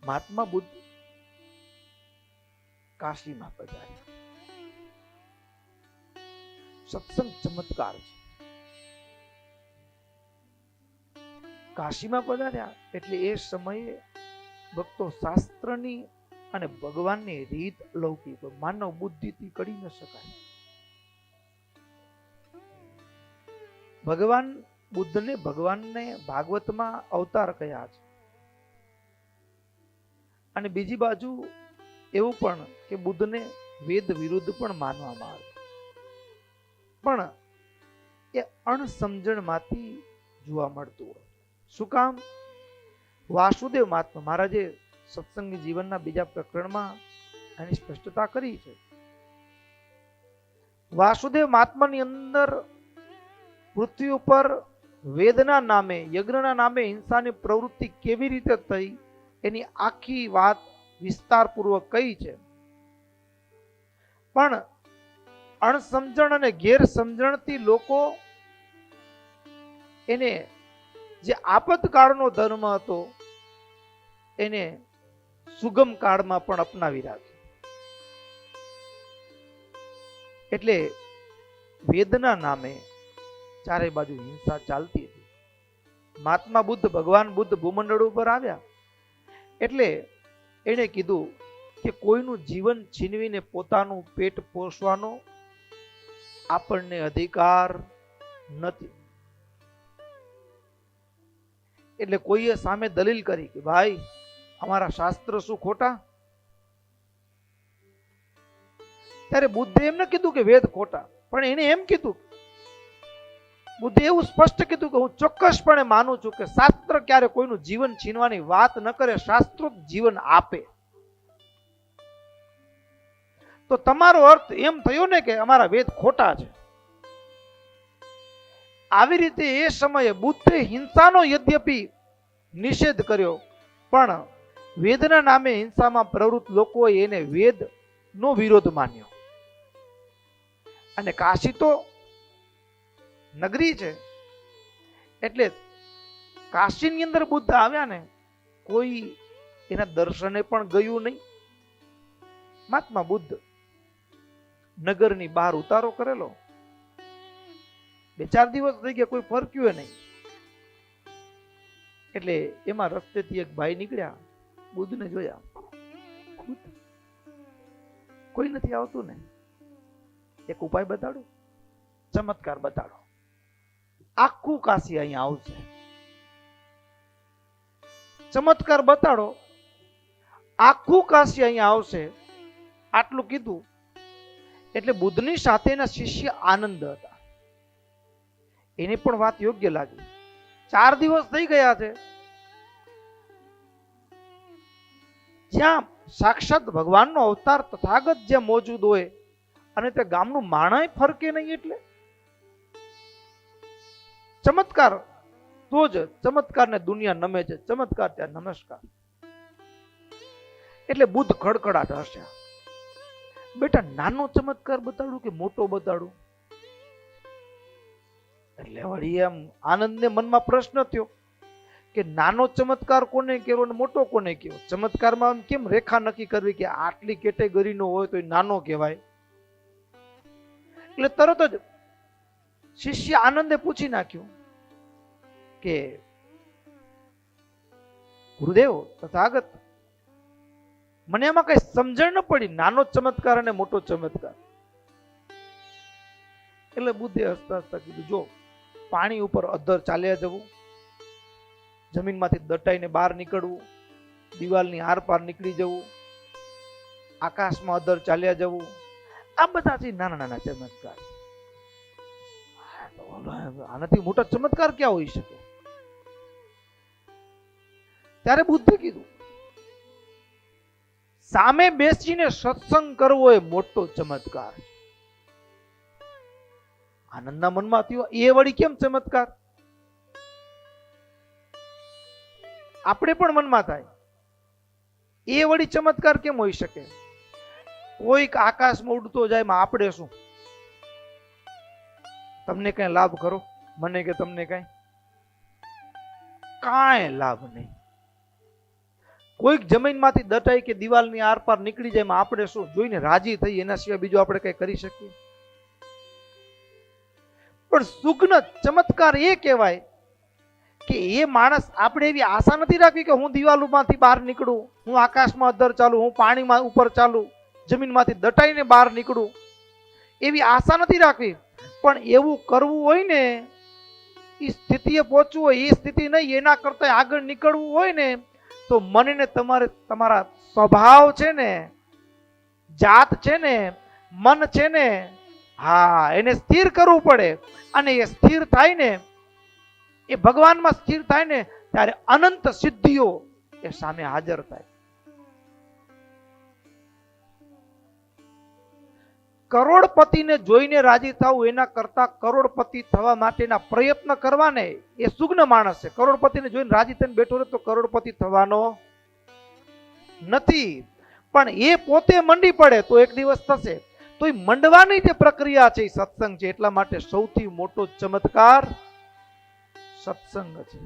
મહાત્મા બુદ્ધ કાશીમાં પધાર્યા. સત્સંગ ચમત્કાર છે. કાશીમાં પધાર્યા એટલે એ સમયે ભક્તો શાસ્ત્રની અને ભગવાનની રીત અલૌકિક, માનવ બુદ્ધિથી કરી ન શકાય. ભગવાન બુદ્ધને ભગવાનને ભાગવતમાં અવતાર કયા છે. અને બીજી બાજુ એવું પણ કે બુદ્ધને વેદ વિરુદ્ધ પણ માનવામાં આવે, પણ એ અણસમજણમાંથી જોવા મળતું હોય. શું કામ? વાસુદેવ મહાત્મા મહારાજે સત્સંગી જીવનના બીજા પ્રકરણમાં એની સ્પષ્ટતા કરી છે. વાસુદેવ મહાત્માની અંદર પૃથ્વી ઉપર વેદના નામે, યજ્ઞના નામે હિંસાની પ્રવૃત્તિ કેવી રીતે થઈ એની આખી વાત વિસ્તારપૂર્વક કહી છે. પણ અણસમજણ અને ગેરસમજણથી લોકો એને જે આપતકાળનો ધર્મ હતો એને સુગમ કાળમાં પણ અપનાવી રાખ્યો. એટલે વેદના નામે ચારે બાજુ હિંસા ચાલતી હતી. મહાત્મા બુદ્ધ, ભગવાન બુદ્ધ ભૂમંડળ ઉપર આવ્યા એટલે એને કીધું કે કોઈનું જીવન છીનવીને પોતાનું પેટ પોષવાનો આપણને અધિકાર નથી. એટલે કોઈએ સામે દલીલ કરી કે ભાઈ અમારા શાસ્ત્ર શું ખોટા? ત્યારે બુદ્ધે એમ ન કીધું કે વેદ ખોટા, પણ એને એમ કીધું, બુદ્ધે એવું સ્પષ્ટ કીધું કે હું ચોક્કસપણે માનું છું કે શાસ્ત્ર ક્યારે કોઈનું જીવન છીનવાની વાત ન કરે, શાસ્ત્રો જીવન આપે. તો તમારો અર્થ એમ થયો ને કે અમારા વેદ ખોટા છે. આવી રીતે એ સમયે બુદ્ધે હિંસાનો યદ્યપી નિષેધ કર્યો, પણ વેદના નામે હિંસામાં પ્રવૃત્ત લોકોએ એને વેદ નો વિરોધ માન્યો. અને કાશી તો નગરી છે એટલે કાશીની અંદર બુદ્ધ આવ્યા ને કોઈ એના દર્શને પણ ગયું નહીં. મહાત્મા બુદ્ધ નગરની બહાર ઉતારો કરેલો, 2-4 દિવસ થઈ ગયા, કોઈ ફરક્યું નહીં. એટલે એમાં રસ્તેથી એક ભાઈ નીકળ્યા, બુદ્ધને જોયા, કોઈ નથી આવતું ને, એક ઉપાય બતાડો, ચમત્કાર બતાડો, આખું કાશી અહીંયા આવશે, ચમત્કાર બતાડો, આખું કાશી અહીંયા આવશે. આટલું કીધું એટલે બુદ્ધની સાથેના શિષ્ય આનંદ હતા. એને પણ વાત યોગ્ય લાગી. 4 દિવસ થઈ ગયા છે, જ્યાં સાક્ષાત ભગવાનનો અવતાર તથાગત જ્યાં મોજૂદ હોય અને તે ગામનું માણાય ફરકે નહીં. એટલે ચમત્કાર તો જ ચમત્કારને દુનિયા નમે છે, ચમત્કાર ત્યાં નમસ્કાર. એટલે બુદ્ધ ખડખડાટ હસ્યા. બેટા નાનો ચમત્કાર બતાડું કે મોટો બતાડું? એટલે વળી એમ આનંદને મનમાં પ્રશ્ન થયો કે નાનો ચમત્કાર કોને કહેવો ને મોટો કોને કહેવો? ચમત્કારમાં કેમ રેખા નક્કી કરવી કે આટલી કેટેગરીનો હોય તો એ નાનો કહેવાય? એટલે તરત જ શિષ્ય આનંદે પૂછી નાખ્યું કે ગુરુદેવ તથાગત, મને એમાં કઈ સમજણ ન પડી, નાનો ચમત્કાર અને મોટો ચમત્કાર. એટલે બુદ્ધે હસતા હસતા કીધું, જો પાણી ઉપર અધર ચાલ્યા જવું, જમીનમાંથી દટાઈને બહાર નીકળવું, દિવાલની આરપાર નીકળી જવું, આકાશમાં અધર ચાલ્યા જવું, આ બધા છે નાના નાના ચમત્કાર. આનાથી મોટા ચમત્કાર ક્યાં હોઈ શકે? ત્યારે બુદ્ધે કીધું, સામે બેસીને સત્સંગ કરવો એ મોટો ચમત્કાર છે. આનંદના મનમાં થયો, એ વળી કેમ ચમત્કાર? આપણે પણ મનમાં થાય, એ વળી ચમત્કાર કેમ હોઈ શકે? કોઈક આકાશમાં ઉડતો જાય, માં આપણે શું? તમને કઈ લાભ કરો? મને કે તમને કઈ લાભ નહીં. કોઈક જમીનમાંથી દટાઈ કે દિવાલની આરપાર નીકળી જાય એમાં આપણે શું જોઈને રાજી થઈ, એના સિવાય બીજું આપણે કઈ કરી શકીએ? પણ સુગ્ન ચમત્કાર એ કહેવાય કે એ માણસ, આપણે એવી આશા નથી રાખવી કે હું દિવાલોમાંથી બહાર નીકળું, હું આકાશમાં અધર ચાલું, હું પાણીમાં ઉપર ચાલું, જમીનમાંથી દટાઈને બહાર નીકળું, એવી આશા નથી રાખવી. પણ એવું કરવું હોય ને, એ સ્થિતિએ પહોંચવું હોય, એ સ્થિતિ નહીં, એના કરતા આગળ નીકળવું હોય ને, તો મને ને તમારે તમારા સ્વભાવ છે ને, જાત છે ને, મન છે ને, હા, એને સ્થિર કરવું પડે. અને એ સ્થિર થાય ને, એ ભગવાનમાં સ્થિર થાય ને, ત્યારે અનંત સિદ્ધિઓ એ સામે હાજર થાય. કરોડપતિને જોઈને રાજી થવું એના કરતા કરોડપતિ થવા માટેના પ્રયત્ન કરવાને એ સુગ્ન માણસ છે. કરોડપતિને જોઈને રાજી થઈને બેઠો રહે તો કરોડપતિ થવાનો નથી. પણ એ પોતે મંડી પડે તો એક દિવસ થશે. તો એ મંડવાની જે પ્રક્રિયા છે એ સત્સંગ છે. એટલા માટે સૌથી મોટો ચમત્કાર સત્સંગ છે.